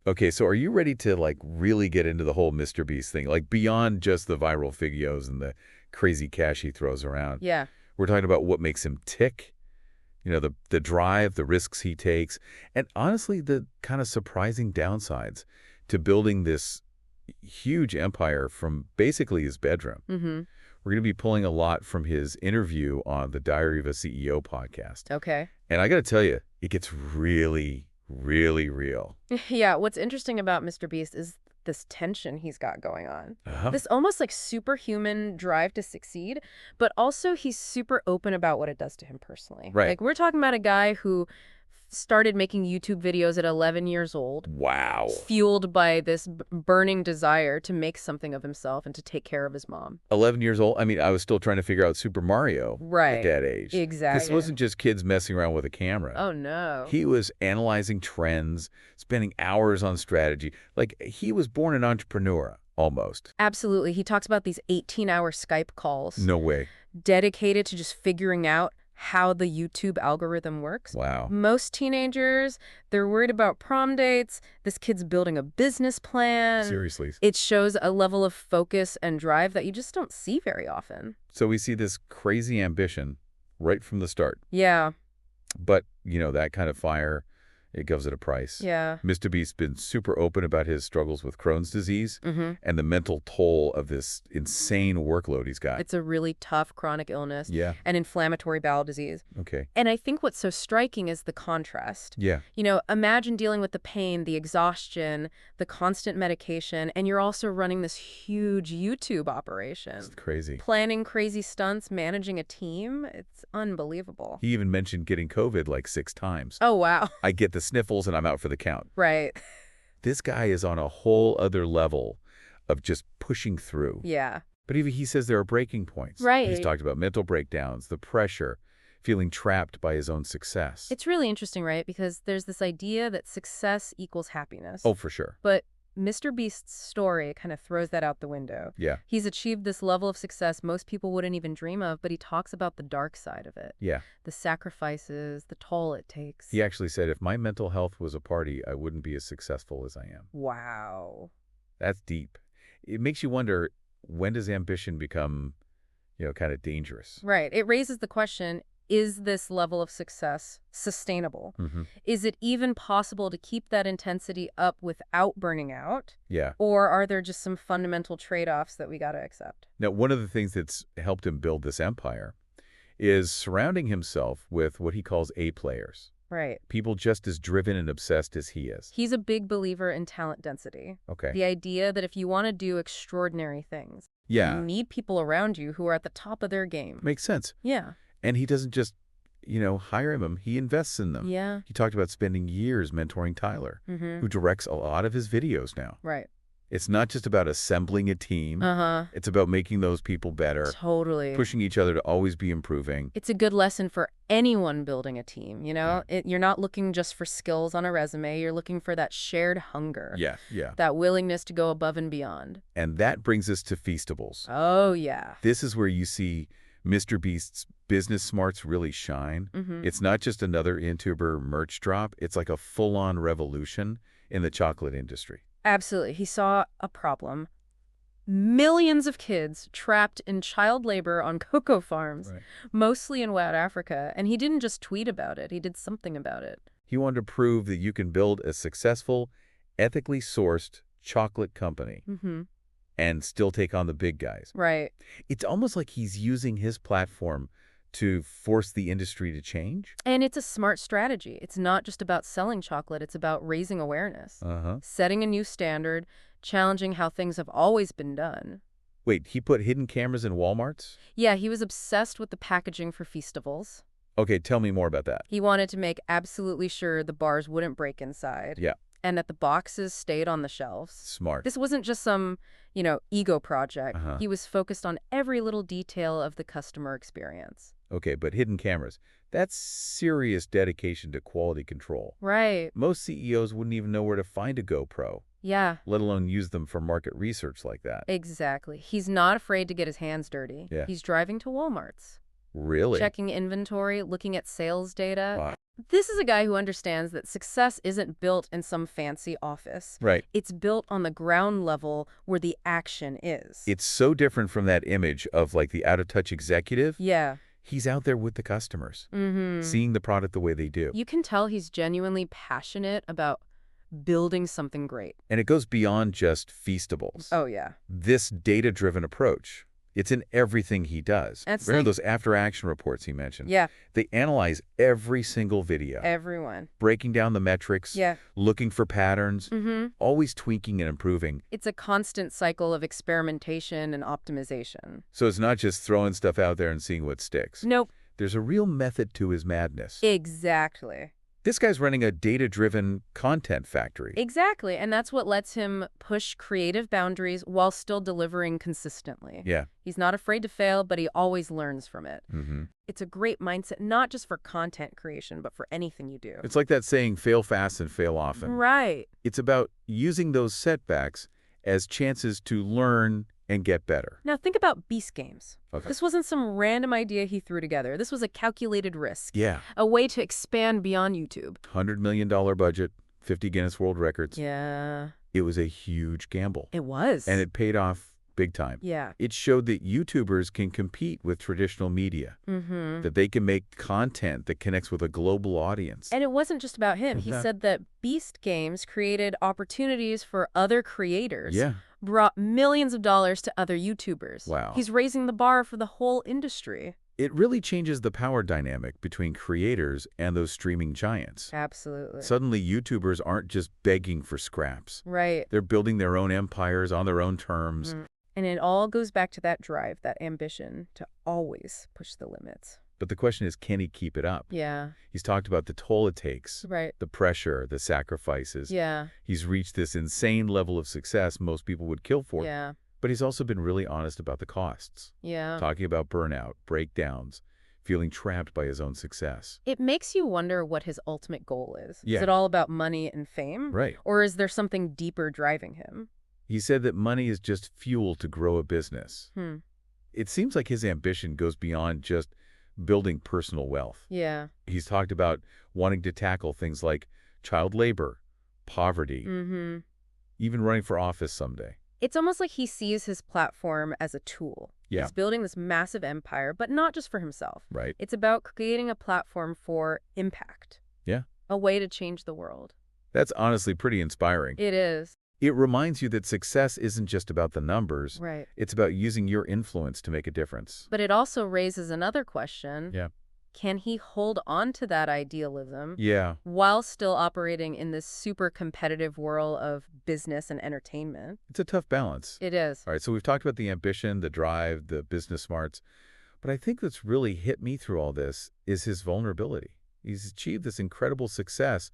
Okay, so are you ready to, like, really get into the whole Mr. Beast thing? Like, beyond just the viral videos and the crazy cash he throws around. Yeah. We're talking about what makes him tick, the drive, the risks he takes, and honestly, the kind of surprising downsides to building this huge empire from basically his bedroom. Mm-hmm. We're going to be pulling a lot from his interview on the Diary of a CEO podcast. Okay. And I got to tell you, it gets really, really real. Yeah, what's interesting about Mr. Beast is this tension he's got going on. Uh-huh. This almost like superhuman drive to succeed, but also he's super open about what it does to him personally. Right. Like, we're talking about a guy who started making YouTube videos at 11 years old, Wow. fueled by this burning desire to make something of himself and to take care of his mom. 11 years old? I mean, I was still trying to figure out Super Mario Right. at that age. Exactly. This wasn't just kids messing around with a camera. Oh, no. He was analyzing trends, spending hours on strategy. Like, he was born an entrepreneur, almost. Absolutely. He talks about these 18-hour Skype calls. No way. Dedicated to just figuring out how the YouTube algorithm works. Wow. Most teenagers, they're worried about prom dates. This kid's building a business plan. Seriously. It shows a level of focus and drive that you just don't see very often. So we see this crazy ambition right from the start. Yeah. But, that kind of fire, it goes at a price. Yeah. Mr. Beast's been super open about his struggles with Crohn's disease Mm-hmm. and the mental toll of this insane workload he's got. It's a really tough chronic illness. Yeah. And inflammatory bowel disease. Okay. And I think what's so striking is the contrast. Yeah. Imagine dealing with the pain, the exhaustion, the constant medication, and you're also running this huge YouTube operation. It's crazy. Planning crazy stunts, managing a team. It's unbelievable. He even mentioned getting COVID like 6 times. Oh, wow. I get the sniffles and I'm out for the count. Right. This guy is on a whole other level of just pushing through. Yeah. But even he says there are breaking points. Right. He's talked about mental breakdowns, the pressure, feeling trapped by his own success. It's really interesting, right? Because there's this idea that success equals happiness. Oh, for sure. But Mr. Beast's story kind of throws that out the window. Yeah. He's achieved this level of success most people wouldn't even dream of, but he talks about the dark side of it. Yeah. The sacrifices, the toll it takes. He actually said, if my mental health was a party, I wouldn't be as successful as I am. Wow. That's deep. It makes you wonder, when does ambition become, kind of dangerous? Right. It raises the question, is this level of success sustainable? Mm-hmm. Is it even possible to keep that intensity up without burning out? Yeah. Or are there just some fundamental trade-offs that we got to accept? Now, one of the things that's helped him build this empire is surrounding himself with what he calls A players. Right. People just as driven and obsessed as he is. He's a big believer in talent density. Okay. The idea that if you want to do extraordinary things, Yeah. you need people around you who are at the top of their game. Makes sense. Yeah. And he doesn't just, hire them. He invests in them. Yeah. He talked about spending years mentoring Tyler, Mm-hmm. who directs a lot of his videos now. Right. It's not just about assembling a team. Uh-huh. It's about making those people better, Totally. pushing each other to always be improving. It's a good lesson for anyone building a team, You're not looking just for skills on a resume. You're looking for that shared hunger. Yeah, yeah. That willingness to go above and beyond. And that brings us to Feastables. Oh, yeah. This is where you see Mr. Beast's business smarts really shine. Mm-hmm. It's not just another YouTuber merch drop. It's like a full-on revolution in the chocolate industry. Absolutely. He saw a problem. Millions of kids trapped in child labor on cocoa farms, Right. mostly in West Africa. And he didn't just tweet about it. He did something about it. He wanted to prove that you can build a successful, ethically sourced chocolate company Mm-hmm. and still take on the big guys. Right. It's almost like he's using his platform to force the industry to change. And it's a smart strategy. It's not just about selling chocolate. It's about raising awareness, Uh-huh. setting a new standard, challenging how things have always been done. Wait, he put hidden cameras in Walmarts? Yeah, he was obsessed with the packaging for Feastables. Okay, tell me more about that. He wanted to make absolutely sure the bars wouldn't break inside. Yeah. And that the boxes stayed on the shelves. Smart. This wasn't just some, ego project. Uh-huh. He was focused on every little detail of the customer experience. Okay, but hidden cameras, that's serious dedication to quality control. Right. Most CEOs wouldn't even know where to find a GoPro, Yeah, let alone use them for market research like that. exactly. He's not afraid to get his hands dirty. Yeah. He's driving to Walmart's. Really? checking inventory, looking at sales data. Wow. This is a guy who understands that success isn't built in some fancy office. Right. It's built on the ground level where the action is. It's so different from that image of like the out-of-touch executive. Yeah. He's out there with the customers, seeing the product the way they do. You can tell he's genuinely passionate about building something great. And it goes beyond just feastables. Oh, yeah. This data-driven approach, it's in everything he does. Remember those after-action reports he mentioned? Yeah. They analyze every single video. Everyone. Breaking down the metrics, Yeah. looking for patterns, always tweaking and improving. It's a constant cycle of experimentation and optimization. So it's not just throwing stuff out there and seeing what sticks. Nope. There's a real method to his madness. Exactly. This guy's running a data-driven content factory. Exactly. And that's what lets him push creative boundaries while still delivering consistently. Yeah. He's not afraid to fail, but he always learns from it. It's a great mindset, not just for content creation, but for anything you do. It's like that saying, fail fast and fail often. Right. It's about using those setbacks as chances to learn and get better. Now think about Beast Games. Okay. This wasn't some random idea he threw together. This was a calculated risk. Yeah. A way to expand beyond YouTube. $100 million budget, 50 Guinness World Records. Yeah. It was a huge gamble. It was. And it paid off big time. Yeah. It showed that YouTubers can compete with traditional media, that they can make content that connects with a global audience. And it wasn't just about him. He said that Beast Games created opportunities for other creators. Yeah. Brought millions of dollars to other YouTubers. Wow. He's raising the bar for the whole industry. It really changes the power dynamic between creators and those streaming giants. Absolutely. Suddenly, YouTubers aren't just begging for scraps. Right. They're building their own empires on their own terms. And it all goes back to that drive, that ambition to always push the limits. But the question is, can he keep it up? Yeah. He's talked about the toll it takes, Right. the pressure, the sacrifices. Yeah. He's reached this insane level of success most people would kill for. Yeah. But he's also been really honest about the costs. Yeah. Talking about burnout, breakdowns, feeling trapped by his own success. It makes you wonder what his ultimate goal is. Yeah. Is it all about money and fame? Right. Or is there something deeper driving him? He said that money is just fuel to grow a business. It seems like his ambition goes beyond just building personal wealth. Yeah. He's talked about wanting to tackle things like child labor, poverty, even running for office someday. It's almost like he sees his platform as a tool. Yeah. He's building this massive empire, but not just for himself. Right. It's about creating a platform for impact. Yeah. A way to change the world. That's honestly pretty inspiring. It is. It reminds you that success isn't just about the numbers. Right. It's about using your influence to make a difference. But it also raises another question. Yeah. Can he hold on to that idealism Yeah. while still operating in this super competitive world of business and entertainment? It's a tough balance. It is. All right, so we've talked about the ambition, the drive, the business smarts. But I think what's really hit me through all this is his vulnerability. He's achieved this incredible success,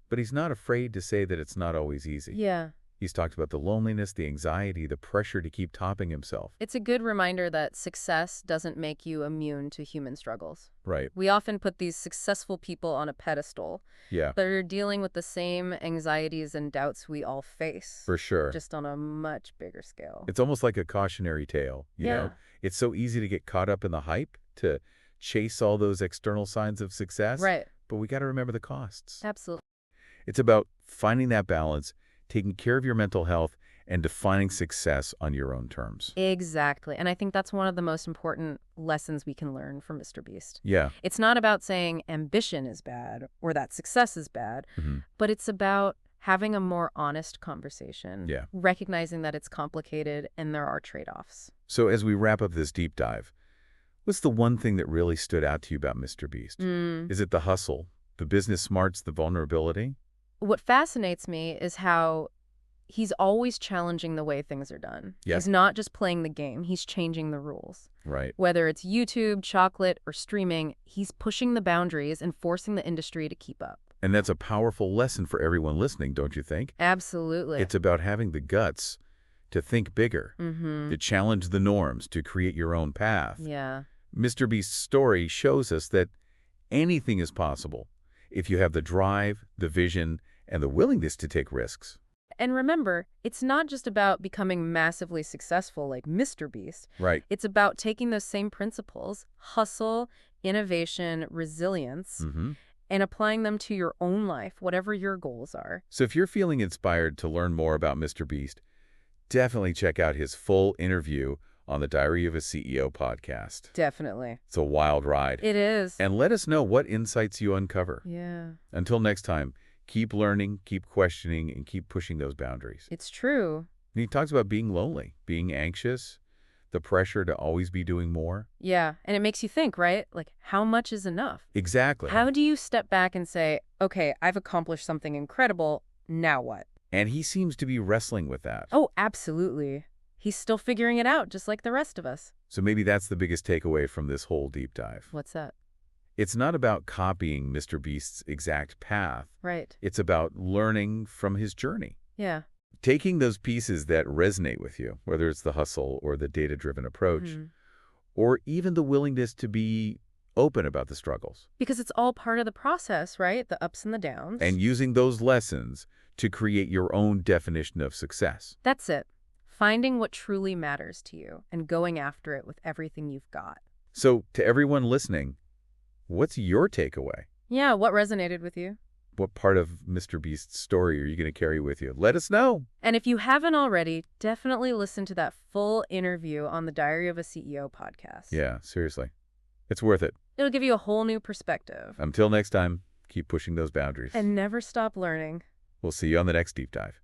but he's not afraid to say that it's not always easy. Yeah. He's talked about the loneliness, the anxiety, the pressure to keep topping himself. It's a good reminder that success doesn't make you immune to human struggles. Right. We often put these successful people on a pedestal, Yeah, but are dealing with the same anxieties and doubts we all face. for sure. Just on a much bigger scale. It's almost like a cautionary tale, you know? It's so easy to get caught up in the hype, to chase all those external signs of success. Right. But we got to remember the costs. Absolutely. It's about finding that balance, taking care of your mental health, and defining success on your own terms. Exactly. And I think that's one of the most important lessons we can learn from Mr. Beast. Yeah. It's not about saying ambition is bad or that success is bad, but it's about having a more honest conversation, Yeah. recognizing that it's complicated and there are trade-offs. So as we wrap up this deep dive, what's the one thing that really stood out to you about Mr. Beast? Is it the hustle, the business smarts, the vulnerability? What fascinates me is how he's always challenging the way things are done. Yeah. He's not just playing the game, he's changing the rules. Right. Whether it's YouTube, chocolate, or streaming, he's pushing the boundaries and forcing the industry to keep up. And that's a powerful lesson for everyone listening, don't you think? Absolutely. It's about having the guts to think bigger, to challenge the norms, to create your own path. Yeah. Mr. Beast's story shows us that anything is possible if you have the drive, the vision, and the willingness to take risks. And remember, it's not just about becoming massively successful like Mr. Beast. Right. It's about taking those same principles, hustle, innovation, resilience, Mm-hmm. and applying them to your own life, whatever your goals are. So if you're feeling inspired to learn more about Mr. Beast, definitely check out his full interview on the Diary of a CEO podcast. Definitely. It's a wild ride. It is. And let us know what insights you uncover. Yeah. Until next time, keep learning, keep questioning, and keep pushing those boundaries. It's true. And he talks about being lonely, being anxious, the pressure to always be doing more. Yeah. And it makes you think, right? Like, how much is enough? Exactly. How do you step back and say, okay, I've accomplished something incredible. Now what? And he seems to be wrestling with that. Oh, absolutely. He's still figuring it out, just like the rest of us. So maybe that's the biggest takeaway from this whole deep dive. What's that? It's not about copying Mr. Beast's exact path. Right. It's about learning from his journey. Yeah. Taking those pieces that resonate with you, whether it's the hustle or the data-driven approach, or even the willingness to be open about the struggles. Because it's all part of the process, right? The ups and the downs. And using those lessons to create your own definition of success. That's it. Finding what truly matters to you and going after it with everything you've got. So, to everyone listening, what's your takeaway? Yeah, what resonated with you? What part of Mr. Beast's story are you going to carry with you? Let us know. And if you haven't already, definitely listen to that full interview on the Diary of a CEO podcast. Yeah, seriously. It's worth it. It'll give you a whole new perspective. Until next time, keep pushing those boundaries. And never stop learning. We'll see you on the next deep dive.